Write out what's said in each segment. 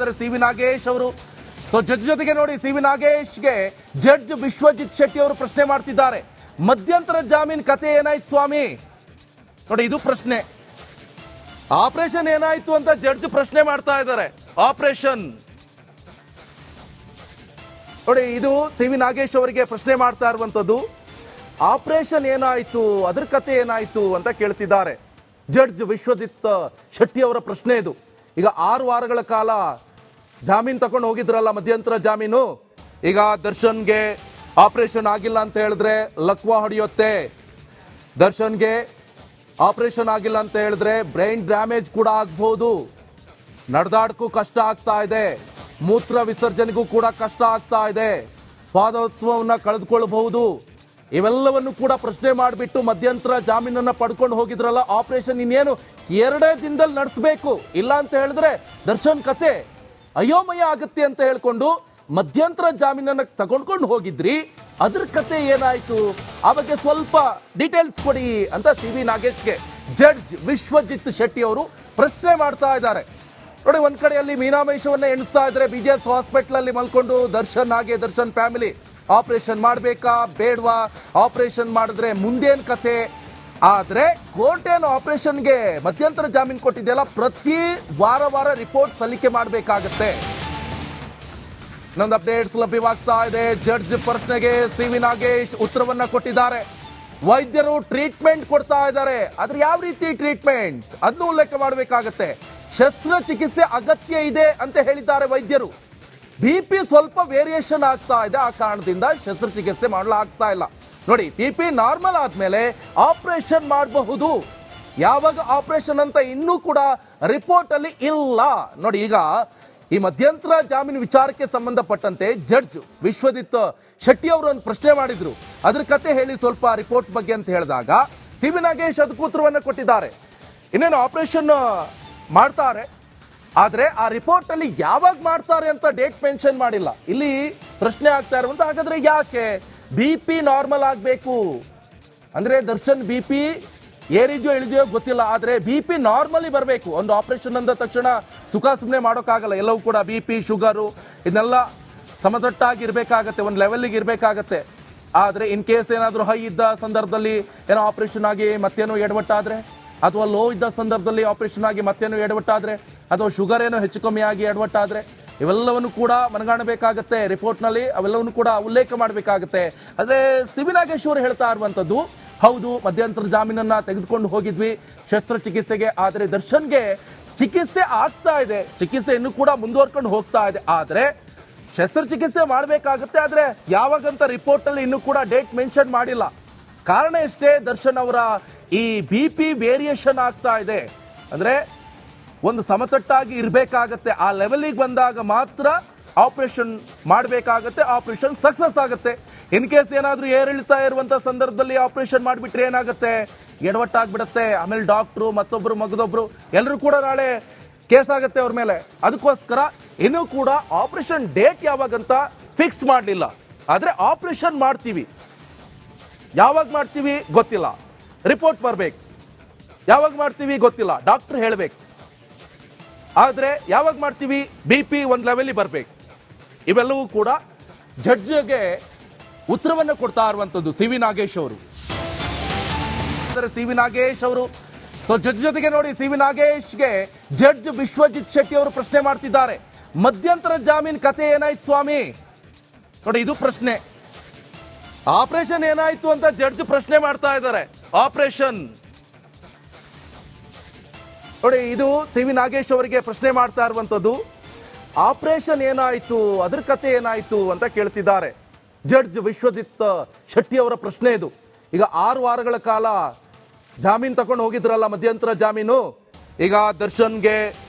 ಇದ್ದಾರೆ C V Nagesh ಅವರು. So judge ಜೊತೆಗೆ ನೋಡಿ, ಸಿ ವಿ ನಾಗೇಶ್ಗೆ ಜಡ್ಜ್ ವಿಶ್ವಜಿತ್ ಶೆಟ್ಟಿ ಅವರು ಪ್ರಶ್ನೆ ಮಾಡ್ತಿದ್ದಾರೆ. ಮಧ್ಯಂತರ ಜಾಮೀನ್ ಕತೆ ಏನಾಯ್ತು ಸ್ವಾಮಿ? ನೋಡಿ, ಇದು ಪ್ರಶ್ನೆ. ಆಪರೇಷನ್ ಏನಾಯ್ತು ಅಂತ ಜಡ್ಜ್ ಪ್ರಶ್ನೆ ಮಾಡ್ತಾ ಇದ್ದಾರೆ. ಆಪರೇಷನ್ ನೋಡಿ, ಇದು ಸಿ ವಿ ನಾಗೇಶ್ ಅವರಿಗೆ ಪ್ರಶ್ನೆ ಮಾಡ್ತಾ ಇರುವಂತದ್ದು. ಆಪರೇಷನ್ ಏನಾಯ್ತು, ಅದ್ರ ಕತೆ ಏನಾಯ್ತು ಅಂತ ಕೇಳ್ತಿದ್ದಾರೆ. ಜಡ್ಜ್ ವಿಶ್ವಜಿತ್ ಶೆಟ್ಟಿ ಅವರ ಪ್ರಶ್ನೆ ಇದು. ಈಗ 6 ವಾರಗಳ ಕಾಲ ಜಾಮೀನು ತಗೊಂಡು ಹೋಗಿದ್ರಲ್ಲ, ಮಧ್ಯಂತರ ಜಾಮೀನು. ಈಗ ದರ್ಶನ್ಗೆ ಆಪರೇಷನ್ ಆಗಿಲ್ಲ ಅಂತ ಹೇಳಿದ್ರೆ ಲಕ್ವಾ ಹೊಡೆಯುತ್ತೆ. ದರ್ಶನ್ಗೆ ಆಪರೇಷನ್ ಆಗಿಲ್ಲ ಅಂತ ಹೇಳಿದ್ರೆ ಬ್ರೈನ್ ಡ್ಯಾಮೇಜ್ ಕೂಡ ಆಗ್ಬಹುದು. ನಡೆದಾಡಕ್ಕೂ ಕಷ್ಟ ಆಗ್ತಾ ಇದೆ, ಮೂತ್ರ ವಿಸರ್ಜನೆಗೂ ಕೂಡ ಕಷ್ಟ ಆಗ್ತಾ ಇದೆ, ಸ್ವಾತಂತ್ರ್ಯವನ್ನ ಕಳೆದುಕೊಳ್ಳಬಹುದು. ಇವೆಲ್ಲವನ್ನು ಕೂಡ ಪ್ರಶ್ನೆ ಮಾಡಿಬಿಟ್ಟು ಮಧ್ಯಂತರ ಜಾಮೀನನ್ನ ಪಡ್ಕೊಂಡು ಹೋಗಿದ್ರಲ್ಲ. ಆಪರೇಷನ್ ಇನ್ನೇನು 2 ದಿನದಲ್ಲಿ ನಡೆಸಬೇಕು, ಇಲ್ಲ ಅಂತ ಹೇಳಿದ್ರೆ ದರ್ಶನ್ ಕತೆ ಅಯೋಮಯ ಆಗುತ್ತೆ ಅಂತ ಹೇಳ್ಕೊಂಡು ಮಧ್ಯಂತರ ಜಾಮೀನನ್ನ ತಗೊಂಡ್ಕೊಂಡು ಹೋಗಿದ್ರಿ. ಅದ್ರ ಕತೆ ಏನಾಯ್ತು, ಆ ಬಗ್ಗೆ ಸ್ವಲ್ಪ ಡೀಟೇಲ್ಸ್ ಕೊಡಿ ಅಂತ ಸಿ ವಿ ನಾಗೇಶ್ಗೆ ಜಡ್ಜ್ ವಿಶ್ವಜಿತ್ ಶೆಟ್ಟಿ ಅವರು ಪ್ರಶ್ನೆ ಮಾಡ್ತಾ ಇದ್ದಾರೆ. ನೋಡಿ, ಒಂದ್ ಕಡೆಯಲ್ಲಿ ಮೀನಾಮೇಷವನ್ನ ಎಣಿಸ್ತಾ ಇದ್ರೆ BJS ಹಾಸ್ಪಿಟಲ್ ಅಲ್ಲಿ ಮಲ್ಕೊಂಡು ದರ್ಶನ್ ಹಾಗೆ ದರ್ಶನ್ ಫ್ಯಾಮಿಲಿ ಆಪರೇಷನ್ ಮಾಡ್ಬೇಕಾ ಬೇಡವಾ, ಆಪರೇಷನ್ ಮಾಡಿದ್ರೆ ಮುಂದೇನ್ ಕತೆ. ಆದ್ರೆ ಕೋರ್ಟ್ ಏನು ಆಪರೇಷನ್ಗೆ ಮಧ್ಯಂತರ ಜಾಮೀನು ಕೊಟ್ಟಿದೆಯಲ್ಲ, ಪ್ರತಿ ವಾರ ರಿಪೋರ್ಟ್ ಸಲ್ಲಿಕೆ ಮಾಡಬೇಕಾಗತ್ತೆ. ಇನ್ನೊಂದು ಅಪ್ಡೇಟ್ಸ್ ಲಭ್ಯವಾಗ್ತಾ ಇದೆ. ಜಡ್ಜ್ ಪ್ರಶ್ನೆಗೆ ಸಿ ವಿ ನಾಗೇಶ್ ಉತ್ತರವನ್ನ ಕೊಟ್ಟಿದ್ದಾರೆ. ವೈದ್ಯರು ಟ್ರೀಟ್ಮೆಂಟ್ ಕೊಡ್ತಾ ಇದ್ದಾರೆ, ಆದ್ರೆ ಯಾವ ರೀತಿ ಟ್ರೀಟ್ಮೆಂಟ್ ಅದನ್ನು ಉಲ್ಲೇಖ ಮಾಡಬೇಕಾಗತ್ತೆ. ಶಸ್ತ್ರಚಿಕಿತ್ಸೆ ಅಗತ್ಯ ಇದೆ ಅಂತ ಹೇಳಿದ್ದಾರೆ ವೈದ್ಯರು. BP ಸ್ವಲ್ಪ ವೇರಿಯೇಷನ್ ಆಗ್ತಾ ಇದೆ, ಆ ಕಾರಣದಿಂದ ಶಸ್ತ್ರಚಿಕಿತ್ಸೆ ಮಾಡಲಾಗ್ತಾ ಇಲ್ಲ. ನೋಡಿ, BP ನಾರ್ಮಲ್ ಆದ್ಮೇಲೆ ಆಪರೇಷನ್ ಮಾಡಬಹುದು. ಯಾವಾಗ ಆಪರೇಷನ್ ಅಂತ ಇನ್ನೂ ಕೂಡ ರಿಪೋರ್ಟ್ ಅಲ್ಲಿ ಇಲ್ಲ. ನೋಡಿ, ಈಗ ಈ ಮಧ್ಯಂತರ ಜಾಮೀನು ವಿಚಾರಕ್ಕೆ ಸಂಬಂಧಪಟ್ಟಂತೆ ಜಡ್ಜ್ ವಿಶ್ವಜಿತ್ ಶೆಟ್ಟಿ ಅವರು ಒಂದು ಪ್ರಶ್ನೆ ಮಾಡಿದ್ರು. ಅದ್ರ ಕತೆ ಹೇಳಿ ಸ್ವಲ್ಪ ರಿಪೋರ್ಟ್ ಬಗ್ಗೆ ಅಂತ ಹೇಳಿದಾಗ ಸಿ ವಿ ನಾಗೇಶ್ ಅದಕ್ಕೆ ಉತ್ತರವನ್ನ ಕೊಟ್ಟಿದ್ದಾರೆ. ಇನ್ನೇನು ಆಪರೇಷನ್ ಮಾಡ್ತಾರೆ, ಆದ್ರೆ ಆ ರಿಪೋರ್ಟ್ ಅಲ್ಲಿ ಯಾವಾಗ ಮಾಡ್ತಾರೆ ಅಂತ ಡೇಟ್ ಮೆನ್ಷನ್ ಮಾಡಿಲ್ಲ. ಇಲ್ಲಿ ಪ್ರಶ್ನೆ ಆಗ್ತಾ ಇರುವಂತ, ಹಾಗಾದ್ರೆ ಯಾಕೆ BP ನಾರ್ಮಲ್ ಆಗ್ಬೇಕು ಅಂದ್ರೆ ದರ್ಶನ್ BP ಏರಿದೆಯೋ ಇಳಿದೆಯೋ ಗೊತ್ತಿಲ್ಲ, ಆದ್ರೆ BP ನಾರ್ಮಲಿ ಬರಬೇಕು. ಒಂದು ಆಪರೇಷನ್ ಅಂದ ತಕ್ಷಣ ಸುಖ ಸುಮ್ಮನೆ ಮಾಡೋಕ್ಕಾಗಲ್ಲ. ಎಲ್ಲವೂ ಕೂಡ BP ಶುಗರು ಇದನ್ನೆಲ್ಲ ಸಮತಟ್ಟಾಗಿ ಇರಬೇಕಾಗತ್ತೆ, ಒಂದು ಲೆವೆಲ್ಗೆ ಇರಬೇಕಾಗತ್ತೆ. ಆದ್ರೆ ಇನ್ ಕೇಸ್ ಏನಾದರೂ ಹೈ ಇದ್ದ ಸಂದರ್ಭದಲ್ಲಿ ಏನೋ ಆಪರೇಷನ್ ಆಗಿ ಮತ್ತೇನೋ ಎಡವಟ್ಟಾದ್ರೆ, ಅಥವಾ ಲೋ ಇದ್ದ ಸಂದರ್ಭದಲ್ಲಿ ಆಪರೇಷನ್ ಆಗಿ ಮತ್ತೇನೋ ಎಡವಟ್ಟಾದ್ರೆ, ಅಥವಾ ಶುಗರ್ ಏನೋ ಹೆಚ್ಚು ಕಮ್ಮಿ ಆಗಿ ಎಡವಟ್ಟಾದ್ರೆ, ಇವೆಲ್ಲವನ್ನು ಕೂಡ ಮನಗಾಣಬೇಕಾಗತ್ತೆ. ರಿಪೋರ್ಟ್ನಲ್ಲಿ ಅವೆಲ್ಲವನ್ನು ಕೂಡ ಉಲ್ಲೇಖ ಮಾಡಬೇಕಾಗತ್ತೆ. ಆದರೆ ಸಿ ವಿ ನಾಗೇಶ್ ಅವರು ಹೇಳ್ತಾ ಇರುವಂಥದ್ದು, ಹೌದು ಮಧ್ಯಂತರ ಜಾಮೀನನ್ನ ತೆಗೆದುಕೊಂಡು ಹೋಗಿದ್ವಿ ಶಸ್ತ್ರಚಿಕಿತ್ಸೆಗೆ, ಆದರೆ ದರ್ಶನ್ಗೆ ಚಿಕಿತ್ಸೆ ಆಗ್ತಾ ಇದೆ, ಚಿಕಿತ್ಸೆ ಇನ್ನೂ ಕೂಡ ಮುಂದುವರ್ಕೊಂಡು ಹೋಗ್ತಾ ಇದೆ. ಆದರೆ ಶಸ್ತ್ರಚಿಕಿತ್ಸೆ ಮಾಡಬೇಕಾಗುತ್ತೆ, ಆದರೆ ಯಾವಾಗಂತ ರಿಪೋರ್ಟ್ ಅಲ್ಲಿ ಇನ್ನೂ ಕೂಡ ಡೇಟ್ ಮೆನ್ಷನ್ ಮಾಡಿಲ್ಲ. ಕಾರಣ ಎಷ್ಟೇ, ದರ್ಶನ್ ಅವರ ಈ BP ವೇರಿಯೇಷನ್ ಆಗ್ತಾ ಇದೆ. ಅಂದ್ರೆ ಒಂದು ಸಮತಟ್ಟಾಗಿ ಇರಬೇಕಾಗತ್ತೆ, ಆ ಲೆವೆಲಿಗೆ ಬಂದಾಗ ಮಾತ್ರ ಆಪರೇಷನ್ ಮಾಡಬೇಕಾಗತ್ತೆ, ಆಪರೇಷನ್ ಸಕ್ಸಸ್ ಆಗುತ್ತೆ. ಇನ್ ಕೇಸ್ ಏನಾದ್ರೂ ಏರಿಳಿತಾ ಇರುವಂತ ಸಂದರ್ಭದಲ್ಲಿ ಆಪರೇಷನ್ ಮಾಡಿಬಿಟ್ರೆ ಏನಾಗುತ್ತೆ, ಎಡವಟ್ಟಾಗ್ಬಿಡತ್ತೆ. ಆಮೇಲೆ ಡಾಕ್ಟ್ರು ಮತ್ತೊಬ್ರು ಮಗದೊಬ್ರು ಎಲ್ಲರೂ ಕೂಡ ನಾಳೆ ಕೇಸ್ ಆಗುತ್ತೆ ಅವ್ರ ಮೇಲೆ. ಅದಕ್ಕೋಸ್ಕರ ಇನ್ನೂ ಕೂಡ ಆಪರೇಷನ್ ಡೇಟ್ ಯಾವಾಗಂತ ಫಿಕ್ಸ್ ಮಾಡಲಿಲ್ಲ. ಆದ್ರೆ ಆಪರೇಷನ್ ಮಾಡ್ತೀವಿ, ಯಾವಾಗ ಮಾಡ್ತೀವಿ ಗೊತ್ತಿಲ್ಲ, ರಿಪೋರ್ಟ್ ಬರ್ಬೇಕು, ಯಾವಾಗ ಮಾಡ್ತೀವಿ ಗೊತ್ತಿಲ್ಲ, ಡಾಕ್ಟರ್ ಹೇಳ್ಬೇಕು. ಆದ್ರೆ ಯಾವಾಗ ಮಾಡ್ತೀವಿ, BP ಒಂದು ಲೆವೆಲ್ ಬರ್ಬೇಕು. ಇವೆಲ್ಲವೂ ಕೂಡ ಜಡ್ಜ್ಗೆ ಉತ್ತರವನ್ನು ಕೊಡ್ತಾ ಇರುವಂತದ್ದು ಸಿ ವಿ ನಾಗೇಶ್ ಅವರು. ಸಿ ವಿ ನಾಗೇಶ್ ಅವರು ಸೊ ಜಡ್ಜ್ ಜೊತೆಗೆ ನೋಡಿ, ಸಿ ವಿ ನಾಗೇಶ್ಗೆ ಜಡ್ಜ್ ವಿಶ್ವಜಿತ್ ಶೆಟ್ಟಿ ಅವರು ಪ್ರಶ್ನೆ ಮಾಡ್ತಿದ್ದಾರೆ. ಮಧ್ಯಂತರ ಜಾಮೀನ್ ಕತೆ ಏನಾಯ್ತು ಸ್ವಾಮಿ? ನೋಡಿ, ಇದು ಪ್ರಶ್ನೆ. ಆಪರೇಷನ್ ಏನಾಯ್ತು ಅಂತ ಜಡ್ಜ್ ಪ್ರಶ್ನೆ ಮಾಡ್ತಾ ಇದ್ದಾರೆ. ಆಪರೇಷನ್ ನೋಡಿ, ಇದು ಸಿ ವಿ ನಾಗೇಶ್ ಅವರಿಗೆ ಪ್ರಶ್ನೆ ಮಾಡ್ತಾ ಇರುವಂತದ್ದು. ಆಪರೇಷನ್ ಏನಾಯ್ತು, ಅದ್ರ ಕತೆ ಏನಾಯ್ತು ಅಂತ ಕೇಳ್ತಿದ್ದಾರೆ. ಜಡ್ಜ್ ವಿಶ್ವಜಿತ್ ಶೆಟ್ಟಿ ಅವರ ಪ್ರಶ್ನೆ ಇದು. ಈಗ 6 ವಾರಗಳ ಕಾಲ ಜಾಮೀನು ತಗೊಂಡು ಹೋಗಿದ್ರಲ್ಲ, ಮಧ್ಯಂತರ ಜಾಮೀನು. ಈಗ ದರ್ಶನ್ಗೆ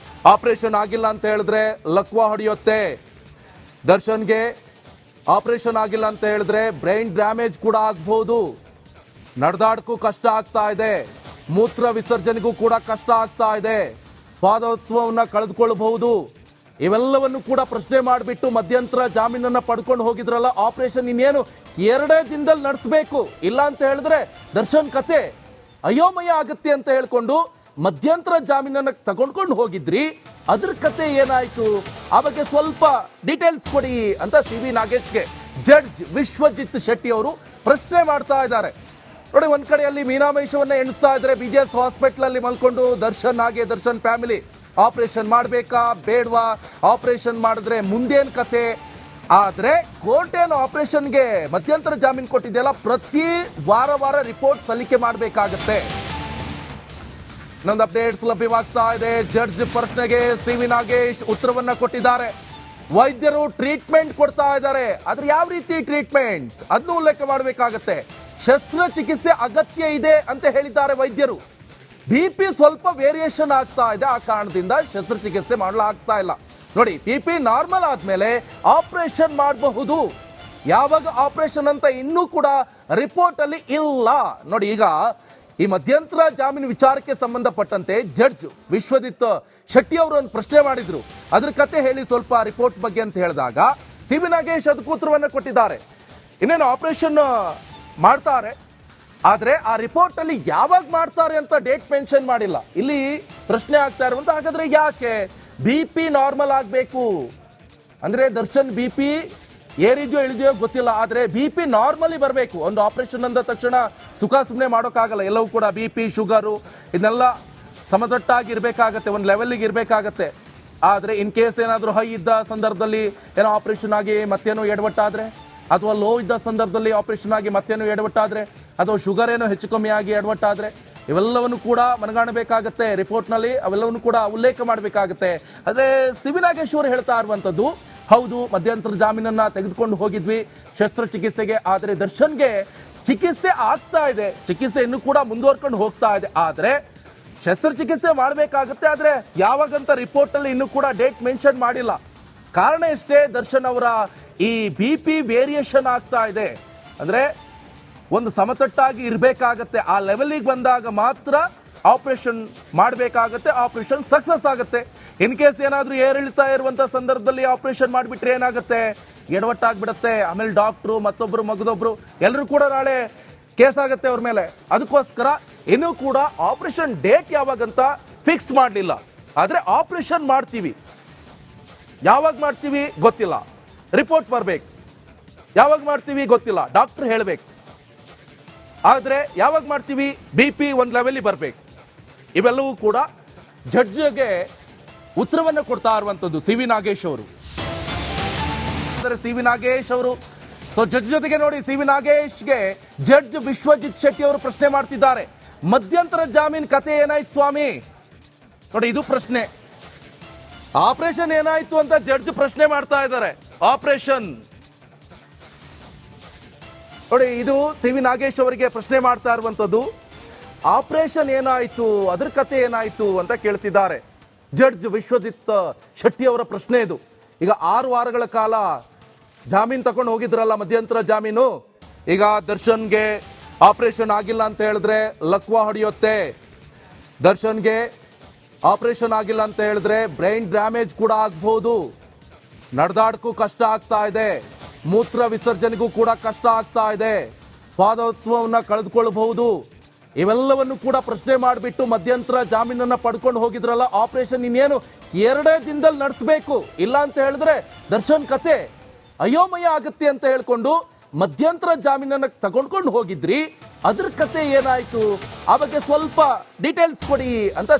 ಆಪರೇಷನ್ ಆಗಿಲ್ಲ ಅಂತ ಹೇಳಿದ್ರೆ ಲಕ್ವಾ ಹೊಡೆಯುತ್ತೆ. ದರ್ಶನ್ಗೆ ಆಪರೇಷನ್ ಆಗಿಲ್ಲ ಅಂತ ಹೇಳಿದ್ರೆ ಬ್ರೈನ್ ಡ್ಯಾಮೇಜ್ ಕೂಡ ಆಗ್ಬಹುದು. ನಡೆದಾಡಕ್ಕೂ ಕಷ್ಟ ಆಗ್ತಾ ಇದೆ, ಮೂತ್ರ ವಿಸರ್ಜನೆಗೂ ಕೂಡ ಕಷ್ಟ ಆಗ್ತಾ ಇದೆ, ಸ್ವಾತಂತ್ರ್ಯವನ್ನ ಕಳೆದುಕೊಳ್ಳಬಹುದು. ಇವೆಲ್ಲವನ್ನು ಕೂಡ ಪ್ರಶ್ನೆ ಮಾಡಿಬಿಟ್ಟು ಮಧ್ಯಂತರ ಜಾಮೀನನ್ನ ಪಡ್ಕೊಂಡು ಹೋಗಿದ್ರಲ್ಲ. ಆಪರೇಷನ್ ಇನ್ನೇನು 2 ದಿನದಲ್ಲಿ ನಡೆಸಬೇಕು, ಇಲ್ಲ ಅಂತ ಹೇಳಿದ್ರೆ ದರ್ಶನ್ ಕತೆ ಅಯೋಮಯ ಆಗುತ್ತೆ ಅಂತ ಹೇಳ್ಕೊಂಡು ಮಧ್ಯಂತರ ಜಾಮೀನನ್ನ ತಗೊಂಡ್ಕೊಂಡು ಹೋಗಿದ್ರಿ. ಅದ್ರ ಕತೆ ಏನಾಯ್ತು, ಆ ಬಗ್ಗೆ ಸ್ವಲ್ಪ ಡೀಟೇಲ್ಸ್ ಕೊಡಿ ಅಂತ ಸಿ.ವಿ. ನಾಗೇಶ್ಗೆ ಜಡ್ಜ್ ವಿಶ್ವಜಿತ್ ಶೆಟ್ಟಿ ಅವರು ಪ್ರಶ್ನೆ ಮಾಡ್ತಾ ಇದ್ದಾರೆ. ನೋಡಿ, ಒಂದ್ ಕಡೆಯಲ್ಲಿ ಮೀನಾಮೇಷವನ್ನ ಎಣಿಸ್ತಾ ಇದ್ರೆ BJS ಹಾಸ್ಪಿಟಲ್ ಅಲ್ಲಿ ಮಲ್ಕೊಂಡು ದರ್ಶನ್ ಫ್ಯಾಮಿಲಿ ಆಪರೇಷನ್ ಮಾಡ್ಬೇಕಾ ಬೇಡವಾ, ಆಪರೇಷನ್ ಮಾಡಿದ್ರೆ ಮುಂದೇನ್ ಕತೆ. ಆದ್ರೆ ಕೋರ್ಟ್ ಏನು ಆಪರೇಷನ್ಗೆ ಮಧ್ಯಂತರ ಜಾಮೀನು ಕೊಟ್ಟಿದೆಯಲ್ಲ, ಪ್ರತಿ ವಾರ ರಿಪೋರ್ಟ್ ಸಲ್ಲಿಕೆ ಮಾಡಬೇಕಾಗತ್ತೆ. ಇನ್ನೊಂದು ಅಪ್ಡೇಟ್ಸ್ ಲಭ್ಯವಾಗ್ತಾ ಇದೆ. ಜಡ್ಜ್ ಪ್ರಶ್ನೆಗೆ ಸಿ.ವಿ. ನಾಗೇಶ್ ಉತ್ತರವನ್ನ ಕೊಟ್ಟಿದ್ದಾರೆ. ವೈದ್ಯರು ಟ್ರೀಟ್ಮೆಂಟ್ ಕೊಡ್ತಾ ಇದ್ದಾರೆ, ಆದ್ರೆ ಯಾವ ರೀತಿ ಟ್ರೀಟ್ಮೆಂಟ್ ಅದನ್ನು ಉಲ್ಲೇಖ ಮಾಡಬೇಕಾಗತ್ತೆ. ಶಸ್ತ್ರಚಿಕಿತ್ಸೆ ಅಗತ್ಯ ಇದೆ ಅಂತ ಹೇಳಿದ್ದಾರೆ ವೈದ್ಯರು. BP ಸ್ವಲ್ಪ ವೇರಿಯೇಷನ್ ಆಗ್ತಾ ಇದೆ, ಆ ಕಾರಣದಿಂದ ಶಸ್ತ್ರಚಿಕಿತ್ಸೆ ಮಾಡಲಾಗ್ತಾ ಇಲ್ಲ. ನೋಡಿ, BP ನಾರ್ಮಲ್ ಆದ್ಮೇಲೆ ಆಪರೇಷನ್ ಮಾಡಬಹುದು. ಯಾವಾಗ ಆಪರೇಷನ್ ಅಂತ ಇನ್ನೂ ಕೂಡ ರಿಪೋರ್ಟ್ ಅಲ್ಲಿ ಇಲ್ಲ. ನೋಡಿ, ಈಗ ಈ ಮಧ್ಯಂತರ ಜಾಮೀನು ವಿಚಾರಕ್ಕೆ ಸಂಬಂಧಪಟ್ಟಂತೆ ಜಡ್ಜ್ ವಿಶ್ವಜಿತ್ ಶೆಟ್ಟಿ ಅವರು ಒಂದು ಪ್ರಶ್ನೆ ಮಾಡಿದ್ರು. ಅದ್ರ ಕತೆ ಹೇಳಿ ಸ್ವಲ್ಪ ರಿಪೋರ್ಟ್ ಬಗ್ಗೆ ಅಂತ ಹೇಳಿದಾಗ ಸಿ.ವಿ. ನಾಗೇಶ್ ಅದಕ್ಕೆ ಉತ್ತರವನ್ನು ಕೊಟ್ಟಿದ್ದಾರೆ. ಇನ್ನೇನು ಆಪರೇಷನ್ ಮಾಡ್ತಾರೆ, ಆದ್ರೆ ಆ ರಿಪೋರ್ಟ್ ಅಲ್ಲಿ ಯಾವಾಗ ಮಾಡ್ತಾರೆ ಅಂತ ಡೇಟ್ ಮೆನ್ಷನ್ ಮಾಡಿಲ್ಲ. ಇಲ್ಲಿ ಪ್ರಶ್ನೆ ಆಗ್ತಾ ಇರುವಂತ, ಹಾಗಾದ್ರೆ ಯಾಕೆ BP ನಾರ್ಮಲ್ ಆಗ್ಬೇಕು ಅಂದ್ರೆ ದರ್ಶನ್ BP ಏರಿದೆಯೋ ಇಳಿದೆಯೋ ಗೊತ್ತಿಲ್ಲ, ಆದ್ರೆ BP ನಾರ್ಮಲಿ ಬರಬೇಕು. ಒಂದು ಆಪರೇಷನ್ ಅಂದ ತಕ್ಷಣ ಸುಖ ಸುಮ್ಮನೆ ಮಾಡೋಕ್ಕಾಗಲ್ಲ. ಎಲ್ಲವೂ ಕೂಡ BP ಶುಗರು ಇದನ್ನೆಲ್ಲ ಸಮತಟ್ಟಾಗಿ ಇರಬೇಕಾಗತ್ತೆ, ಒಂದು ಲೆವೆಲ್ಗೆ ಇರಬೇಕಾಗತ್ತೆ. ಆದ್ರೆ ಇನ್ ಕೇಸ್ ಏನಾದರೂ ಹೈ ಇದ್ದ ಸಂದರ್ಭದಲ್ಲಿ ಏನೋ ಆಪರೇಷನ್ ಆಗಿ ಮತ್ತೇನೋ ಎಡವಟ್ಟಾದ್ರೆ, ಅಥವಾ ಲೋ ಇದ್ದ ಸಂದರ್ಭದಲ್ಲಿ ಆಪರೇಷನ್ ಆಗಿ ಮತ್ತೇನೋ ಎಡವಟ್ಟಾದ್ರೆ, ಅಥವಾ ಶುಗರ್ ಏನೋ ಹೆಚ್ಚು ಕಮ್ಮಿ ಆಗಿ ಎಡವಟ್ಟಾದ್ರೆ, ಇವೆಲ್ಲವನ್ನು ಕೂಡ ಮನಗಾಣಬೇಕಾಗತ್ತೆ. ರಿಪೋರ್ಟ್ನಲ್ಲಿ ಅವೆಲ್ಲವನ್ನು ಕೂಡ ಉಲ್ಲೇಖ ಮಾಡಬೇಕಾಗತ್ತೆ. ಆದರೆ ಸಿ.ವಿ. ನಾಗೇಶ್ ಅವರು ಹೇಳ್ತಾ ಇರುವಂಥದ್ದು, ಹೌದು ಮಧ್ಯಂತರ ಜಾಮೀನನ್ನ ತೆಗೆದುಕೊಂಡು ಹೋಗಿದ್ವಿ ಶಸ್ತ್ರಚಿಕಿತ್ಸೆಗೆ, ಆದರೆ ದರ್ಶನ್ಗೆ ಚಿಕಿತ್ಸೆ ಆಗ್ತಾ ಇದೆ, ಚಿಕಿತ್ಸೆ ಇನ್ನೂ ಕೂಡ ಮುಂದುವರ್ಕೊಂಡು ಹೋಗ್ತಾ ಇದೆ. ಆದರೆ ಶಸ್ತ್ರಚಿಕಿತ್ಸೆ ಮಾಡಬೇಕಾಗುತ್ತೆ, ಆದರೆ ಯಾವಾಗಂತ ರಿಪೋರ್ಟ್ ಅಲ್ಲಿ ಇನ್ನೂ ಕೂಡ ಡೇಟ್ ಮೆನ್ಷನ್ ಮಾಡಿಲ್ಲ. ಕಾರಣ ಎಷ್ಟೇ, ದರ್ಶನ್ ಅವರ ಈ BP ವೇರಿಯೇಷನ್ ಆಗ್ತಾ ಇದೆ. ಅಂದ್ರೆ ಒಂದು ಸಮತಟ್ಟಾಗಿ ಇರಬೇಕಾಗತ್ತೆ, ಆ ಲೆವೆಲಿಗೆ ಬಂದಾಗ ಮಾತ್ರ ಆಪರೇಷನ್ ಮಾಡಬೇಕಾಗತ್ತೆ, ಆಪರೇಷನ್ ಸಕ್ಸಸ್ ಆಗುತ್ತೆ. ಇನ್ ಕೇಸ್ ಏನಾದ್ರೂ ಏರಿಳಿತಾ ಇರುವಂತ ಸಂದರ್ಭದಲ್ಲಿ ಆಪರೇಷನ್ ಮಾಡಿಬಿಟ್ರೆ ಏನಾಗುತ್ತೆ, ಎಡವಟ್ಟಾಗ್ಬಿಡತ್ತೆ. ಆಮೇಲೆ ಡಾಕ್ಟ್ರು ಮತ್ತೊಬ್ರು ಮಗದೊಬ್ರು ಎಲ್ಲರೂ ಕೂಡ ನಾಳೆ ಕೇಸ್ ಆಗುತ್ತೆ ಅವ್ರ ಮೇಲೆ. ಅದಕ್ಕೋಸ್ಕರ ಇನ್ನೂ ಕೂಡ ಆಪರೇಷನ್ ಡೇಟ್ ಯಾವಾಗಂತ ಫಿಕ್ಸ್ ಮಾಡಲಿಲ್ಲ. ಆದ್ರೆ ಆಪರೇಷನ್ ಮಾಡ್ತೀವಿ, ಯಾವಾಗ ಮಾಡ್ತೀವಿ ಗೊತ್ತಿಲ್ಲ, ರಿಪೋರ್ಟ್ ಬರ್ಬೇಕು, ಯಾವಾಗ ಮಾಡ್ತೀವಿ ಗೊತ್ತಿಲ್ಲ, ಡಾಕ್ಟರ್ ಹೇಳ್ಬೇಕು. ಆದ್ರೆ ಯಾವಾಗ ಮಾಡ್ತೀವಿ, BP ಒಂದು ಲೆವೆಲ್ ಬರ್ಬೇಕು. ಇವೆಲ್ಲವೂ ಕೂಡ ಜಡ್ಜ್ಗೆ ಉತ್ತರವನ್ನು ಕೊಡ್ತಾ ಇರುವಂತದ್ದು ಸಿ.ವಿ. ನಾಗೇಶ್ ಅವರು. ಸಿ.ವಿ. ನಾಗೇಶ್ ಅವರು ಜಡ್ಜ್ ಜೊತೆಗೆ ನೋಡಿ, ಸಿ.ವಿ. ನಾಗೇಶ್ಗೆ ಜಡ್ಜ್ ವಿಶ್ವಜಿತ್ ಶೆಟ್ಟಿ ಅವರು ಪ್ರಶ್ನೆ ಮಾಡ್ತಿದ್ದಾರೆ. ಮಧ್ಯಂತರ ಜಾಮೀನ್ ಕತೆ ಏನಾಯ್ತು ಸ್ವಾಮಿ? ನೋಡಿ, ಇದು ಪ್ರಶ್ನೆ. ಆಪರೇಷನ್ ಏನಾಯ್ತು ಅಂತ ಜಡ್ಜ್ ಪ್ರಶ್ನೆ ಮಾಡ್ತಾ ಇದ್ದಾರೆ. ಆಪರೇಷನ್ ನೋಡಿ, ಇದು ಸಿ.ವಿ. ನಾಗೇಶ್ ಅವರಿಗೆ ಪ್ರಶ್ನೆ ಮಾಡ್ತಾ ಇರುವಂತದ್ದು. ಆಪರೇಷನ್ ಏನಾಯ್ತು, ಅದ್ರ ಕತೆ ಏನಾಯ್ತು ಅಂತ ಕೇಳ್ತಿದ್ದಾರೆ ಜಡ್ಜ್ ವಿಶ್ವಜಿತ್ ಶೆಟ್ಟಿ ಅವರ ಪ್ರಶ್ನೆ ಇದು. ಈಗ 6 ವಾರಗಳ ಕಾಲ ಜಾಮೀನು ತಗೊಂಡು ಹೋಗಿದ್ರಲ್ಲ, ಮಧ್ಯಂತರ ಜಾಮೀನು. ಈಗ ದರ್ಶನ್ಗೆ ಆಪರೇಷನ್ ಆಗಿಲ್ಲ ಅಂತ ಹೇಳಿದ್ರೆ ಲಕ್ವಾ ಹೊಡೆಯುತ್ತೆ. ದರ್ಶನ್ಗೆ ಆಪರೇಷನ್ ಆಗಿಲ್ಲ ಅಂತ ಹೇಳಿದ್ರೆ ಬ್ರೈನ್ ಡ್ಯಾಮೇಜ್ ಕೂಡ ಆಗ್ಬಹುದು, ನಡೆದಾಡಕ್ಕೂ ಕಷ್ಟ ಆಗ್ತಾ ಇದೆ, ಮೂತ್ರ ವಿಸರ್ಜನೆಗೂ ಕೂಡ ಕಷ್ಟ ಆಗ್ತಾ ಇದೆ, ಸ್ವಾತಂತ್ರ್ಯವನ್ನ ಕಳೆದುಕೊಳ್ಳಬಹುದು. ಇವೆಲ್ಲವನ್ನು ಕೂಡ ಪ್ರಶ್ನೆ ಮಾಡಿಬಿಟ್ಟು ಮಧ್ಯಂತರ ಜಾಮೀನನ್ನ ಪಡ್ಕೊಂಡು ಹೋಗಿದ್ರಲ್ಲ, ಆಪರೇಷನ್ ಇನ್ನೇನು 2 ದಿನದಲ್ಲಿ ನಡೆಸಬೇಕು, ಇಲ್ಲ ಅಂತ ಹೇಳಿದ್ರೆ ದರ್ಶನ್ ಕತೆ ಅಯೋಮಯ ಆಗತ್ತೆ ಅಂತ ಹೇಳ್ಕೊಂಡು ಮಧ್ಯಂತರ ಜಾಮೀನನ್ನ ತಗೊಂಡ್ಕೊಂಡು ಹೋಗಿದ್ರಿ. ಅದ್ರ ಕತೆ ಏನಾಯ್ತು, ಆ ಬಗ್ಗೆ ಸ್ವಲ್ಪ ಡೀಟೇಲ್ಸ್ ಕೊಡಿ ಅಂತ